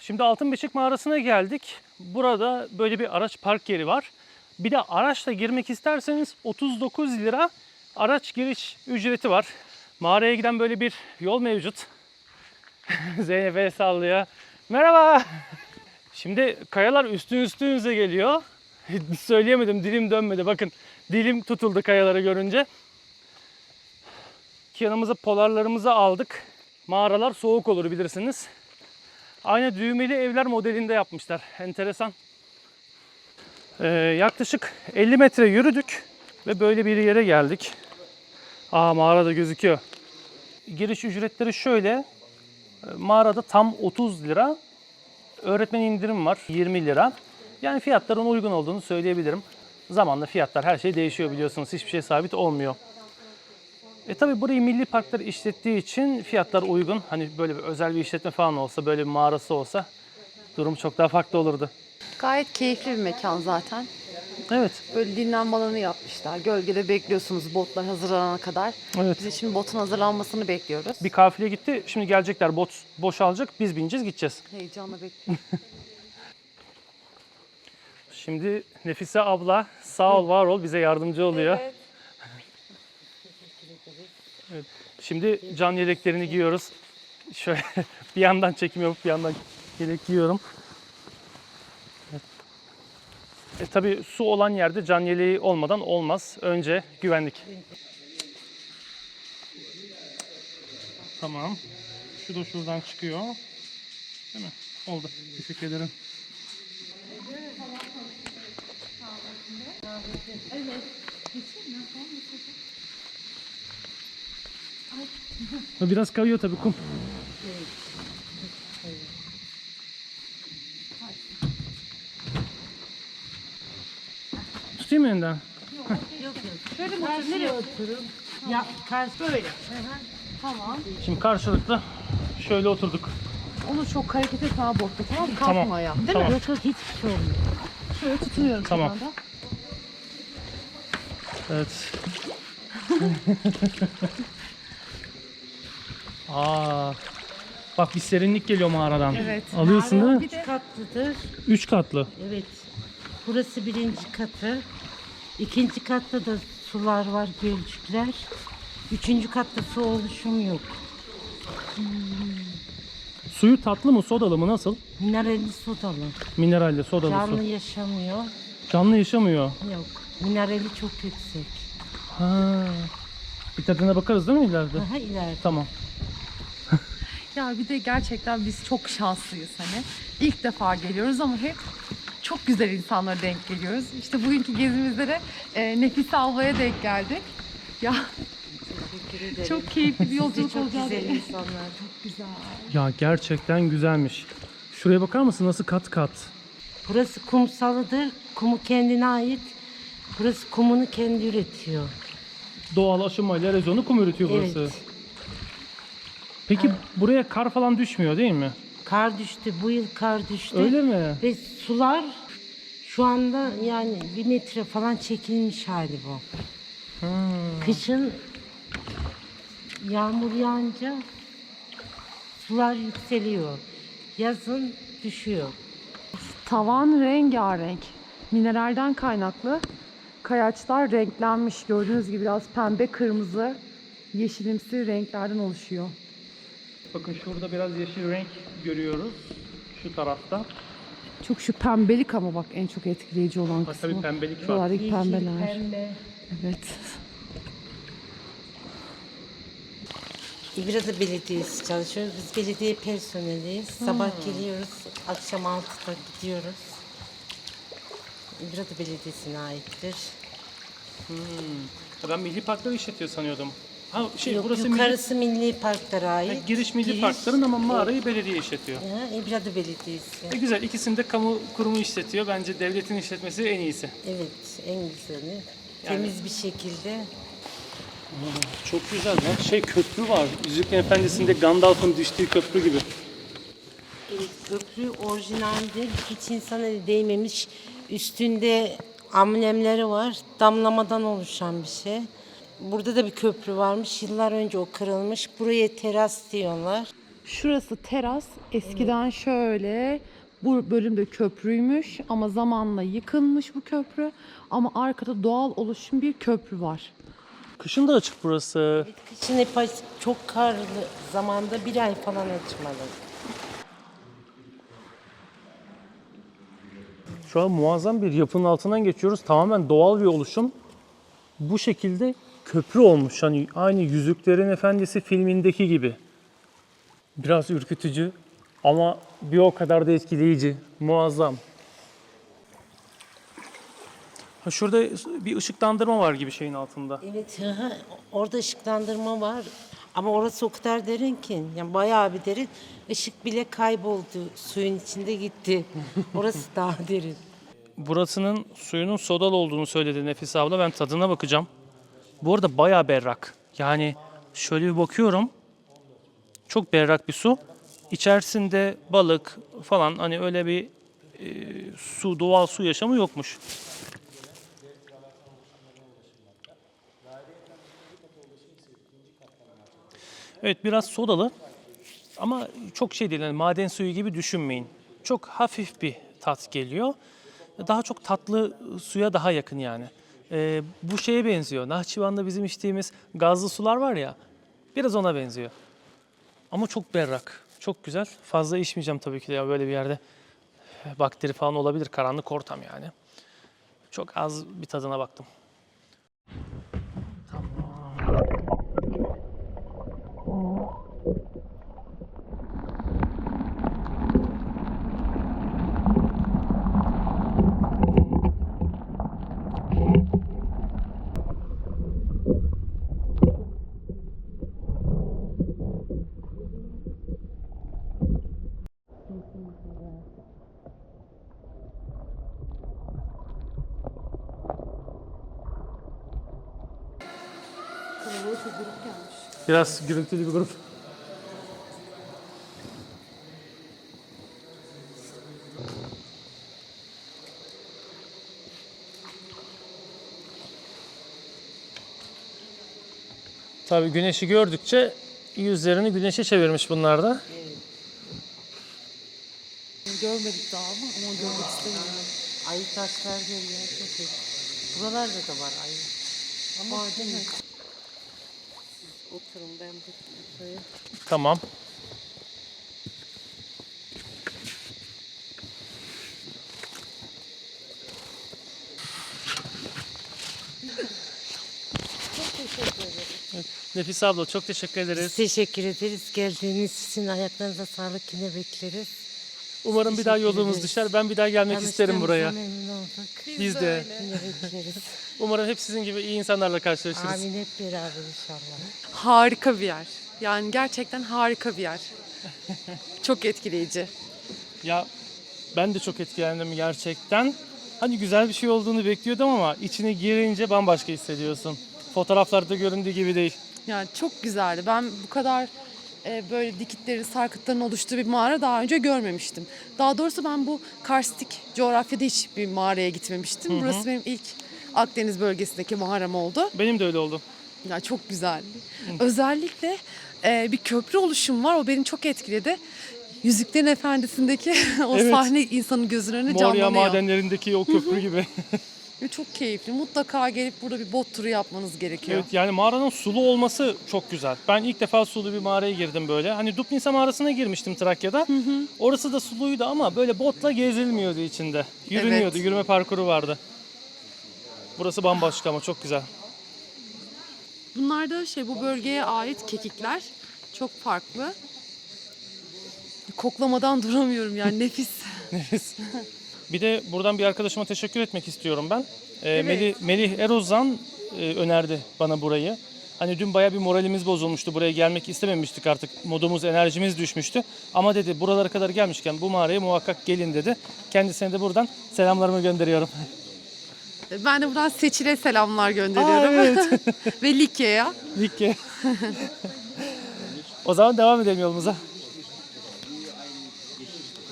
Şimdi Altınbeşik Mağarası'na geldik. Burada böyle bir araç park yeri var. Bir de araçla girmek isterseniz 39 lira araç giriş ücreti var. Mağaraya giden böyle bir yol mevcut. Zeynep el sallıyor. Merhaba. Şimdi kayalar üstünüze geliyor. Söyleyemedim, dilim dönmedi. Bakın dilim tutuldu kayaları görünce. Yanımıza polarlarımızı aldık. Mağaralar soğuk olur bilirsiniz. Aynı düğmeli evler modelinde yapmışlar. Enteresan. Yaklaşık 50 metre yürüdük ve böyle bir yere geldik. Mağara da gözüküyor. Giriş ücretleri şöyle. Mağarada tam 30 lira. Öğretmen indirim var 20 lira. Yani fiyatların uygun olduğunu söyleyebilirim. Zamanla fiyatlar her şey değişiyor biliyorsunuz. Hiçbir şey sabit olmuyor. Tabii burayı milli parklar işlettiği için fiyatlar uygun. Hani böyle bir özel bir işletme falan olsa, böyle bir mağarası olsa durum çok daha farklı olurdu. Gayet keyifli bir mekan zaten. Evet. Böyle dinlenme alanı yapmışlar. Gölgede bekliyorsunuz botlar hazırlanana kadar. Evet. Biz de şimdi botun hazırlanmasını bekliyoruz. Bir kafile gitti. Şimdi gelecekler, bot boşalacak. Biz bineceğiz, gideceğiz. Heyecanla bekliyoruz. Şimdi Nefise abla sağ ol, var ol, bize yardımcı oluyor. Evet. Evet. Şimdi can yeleklerini giyiyoruz. Şöyle bir yandan çekim yapıp bir yandan yelek giyiyorum. Evet. Tabii su olan yerde can yeleği olmadan olmaz. Önce güvenlik. Tamam. Şu da şuradan çıkıyor. Değil mi? Oldu. Teşekkür ederim. Biraz kayıyor tabii kum. Tutayım mı elinden? Şöyle mi oturun? Nereye oturun? Ya karşı böyle. Tamam. Şimdi karşılıklı şöyle oturduk. Onu çok hareket etme ha botta, tamam mı? Tamam. Kalkma ayağa. Değil Tamam. mi? Yok yok hiçbir şey olmuyor. Şöyle tutunuyorum Tamam. şu anda. Evet. Bak bir serinlik geliyor mağaradan. Evet. Alıyorsun değil mi? Üç katlıdır. 3 katlı. Evet. Burası birinci katı. İkinci katta da sular var, gölcükler. Üçüncü katta su oluşum yok. Suyu tatlı mı, sodalı mı, nasıl? Mineralli sodalı. Mineralli, sodalı Canlı su. yaşamıyor. Canlı yaşamıyor. Yok. Minerali çok yüksek. Ha. Bir tadına bakarız değil mi ileride? Daha ileride. Tamam. Ya bir de gerçekten biz çok şanslıyız hani. İlk defa geliyoruz ama hep çok güzel insanlara denk geliyoruz. İşte bugünkü gezimizde de Nefise ablaya denk geldik. Ya Teşekkür ederim. çok keyifli bir yolculuk Çok olacak. güzel insanlar. Çok güzel. Ya gerçekten güzelmiş. Şuraya bakar mısın, nasıl kat kat? Burası kumsalıdır. Kumu kendine ait. Burası kumunu kendi üretiyor. Doğal aşımayla erozyonu kum üretiyor burası. Evet. Peki buraya kar falan düşmüyor değil mi? Kar düştü. Bu yıl kar düştü. Öyle mi? Ve sular şu anda yani 1 metre falan çekilmiş hali bu. Kışın yağmur yağınca sular yükseliyor. Yazın düşüyor. Tavan rengarenk. Mineralden kaynaklı. Kayaçlar renklenmiş. Gördüğünüz gibi biraz pembe, kırmızı, yeşilimsi renklerden oluşuyor. Bakın şurada biraz yeşil renk görüyoruz. Şu tarafta. Çok şu pembelik ama bak en çok etkileyici olan Bak kısmı. tabii pembelik var. Şuralardaki Yeşil, pembeler. pembe. Evet. İbrada Belediyesi çalışıyoruz. Biz belediye personeliyiz. Sabah geliyoruz, akşam 6'da gidiyoruz. İbrada Belediyesi'ne aittir. Ben milli parkları işletiyor sanıyordum. Ha Yok, burası yukarısı milli parklara ait. giriş milli parkların ama mağarayı belediye işletiyor. İbrada Belediyesi. Güzel, ikisini de kamu kurumu işletiyor. Bence devletin işletmesi en iyisi. Evet, en güzeli. Temiz bir şekilde. Çok güzel lan. Köprü var. Yüzüklerin Efendisi'nde Gandalf'ın düştüğü köprü gibi. Evet, köprü orijinaldir. Hiç insan eli değmemiş. Üstünde amblemleri var. Damlamadan oluşan bir şey. Burada da bir köprü varmış. Yıllar önce o kırılmış. Buraya teras diyorlar. Şurası teras. Eskiden şöyle bu bölümde köprüymüş ama zamanla yıkılmış bu köprü. Ama arkada doğal oluşum bir köprü var. Kışın da açık burası. Kışın hep açık, çok karlı zamanda bir ay falan açmalı. Şu an muazzam bir yapının altından geçiyoruz. Tamamen doğal bir oluşum. Bu şekilde köprü olmuş. Hani aynı Yüzüklerin Efendisi filmindeki gibi. Biraz ürkütücü ama bir o kadar da etkileyici. Muazzam. Ha, şurada bir ışıklandırma var gibi şeyin altında. Evet, hı hı. Orada ışıklandırma var. Ama orası o kadar derin ki, yani bayağı bir derin. Işık bile kayboldu, suyun içinde gitti. Orası daha derin. Burasının suyunun sodalı olduğunu söyledi Nefise abla. Ben tadına bakacağım. Bu arada bayağı berrak. Yani şöyle bir bakıyorum. Çok berrak bir su. İçerisinde balık falan hani öyle bir doğal su yaşamı yokmuş. Evet, biraz sodalı ama çok şey değil. Yani maden suyu gibi düşünmeyin. Çok hafif bir tat geliyor. Daha çok tatlı suya daha yakın yani. Bu şeye benziyor. Nahçıvan'da bizim içtiğimiz gazlı sular var ya. Biraz ona benziyor. Ama çok berrak. Çok güzel. Fazla içmeyeceğim tabii ki de ya, böyle bir yerde. Bakteri falan olabilir. Karanlık ortam yani. Çok az bir tadına baktım. Biraz gürültülü bir grup. Tabii güneşi gördükçe yüzlerini güneşe çevirmiş bunlar da. Görmedik daha ama görmek istemiyorum. Ayı taşlar görüyor, çok iyi. Buralarda da var ayı. Ama değil mi? Oturun, ben bu suyu. Tamam. Evet, Nefise abla çok teşekkür ederiz. Teşekkür ederiz. Geldiğiniz için ayaklarınıza sağlık, yine bekleriz. Umarım bir daha Teşekkür yolumuz ederiz. düşer. Ben bir daha gelmek isterim buraya. Tanıştığımıza memnun olduk. Biz de. Yine bekleriz. Umarım hep sizin gibi iyi insanlarla karşılaşırız. Amin, hep beraber inşallah. Harika bir yer. Yani gerçekten harika bir yer. Çok etkileyici. Ya ben de çok etkilendim gerçekten. Hani güzel bir şey olduğunu bekliyordum ama içine girince bambaşka hissediyorsun. Fotoğraflarda göründüğü gibi değil. Yani çok güzeldi. Ben bu kadar böyle dikitlerin, sarkıtların oluştuğu bir mağara daha önce görmemiştim. Daha doğrusu ben bu karstik coğrafyada hiç bir mağaraya gitmemiştim. Burası benim ilk Akdeniz bölgesindeki mağaram oldu. Benim de öyle oldu. Ya çok güzeldi. Özellikle bir köprü oluşumu var. O beni çok etkiledi. Yüzüklerin Efendisi'ndeki o Evet. sahne insanın gözünün önüne Moria canlanıyor. madenlerindeki o köprü gibi. Ve çok keyifli. Mutlaka gelip burada bir bot turu yapmanız gerekiyor. Evet, yani mağaranın sulu olması çok güzel. Ben ilk defa sulu bir mağaraya girdim böyle. Hani Dupnisa mağarasına girmiştim Trakya'da. Orası da suluydu ama böyle botla gezilmiyordu içinde. Yürünüyordu, Evet. yürüme parkuru vardı. Burası bambaşka ama çok güzel. Bunlar da bu bölgeye ait kekikler. Çok farklı. Koklamadan duramıyorum yani, nefis. Bir de buradan bir arkadaşıma teşekkür etmek istiyorum ben. Evet. Melih Erozan önerdi bana burayı. Hani dün bayağı bir moralimiz bozulmuştu. Buraya gelmek istememiştik artık. Modumuz, enerjimiz düşmüştü. Ama dedi buralara kadar gelmişken bu mağaraya muhakkak gelin dedi. Kendisine de buradan selamlarımı gönderiyorum. Ben de buradan Seçil'e selamlar gönderiyorum. Evet. Ve Likya'ya. Likya. O zaman devam edelim yolumuza.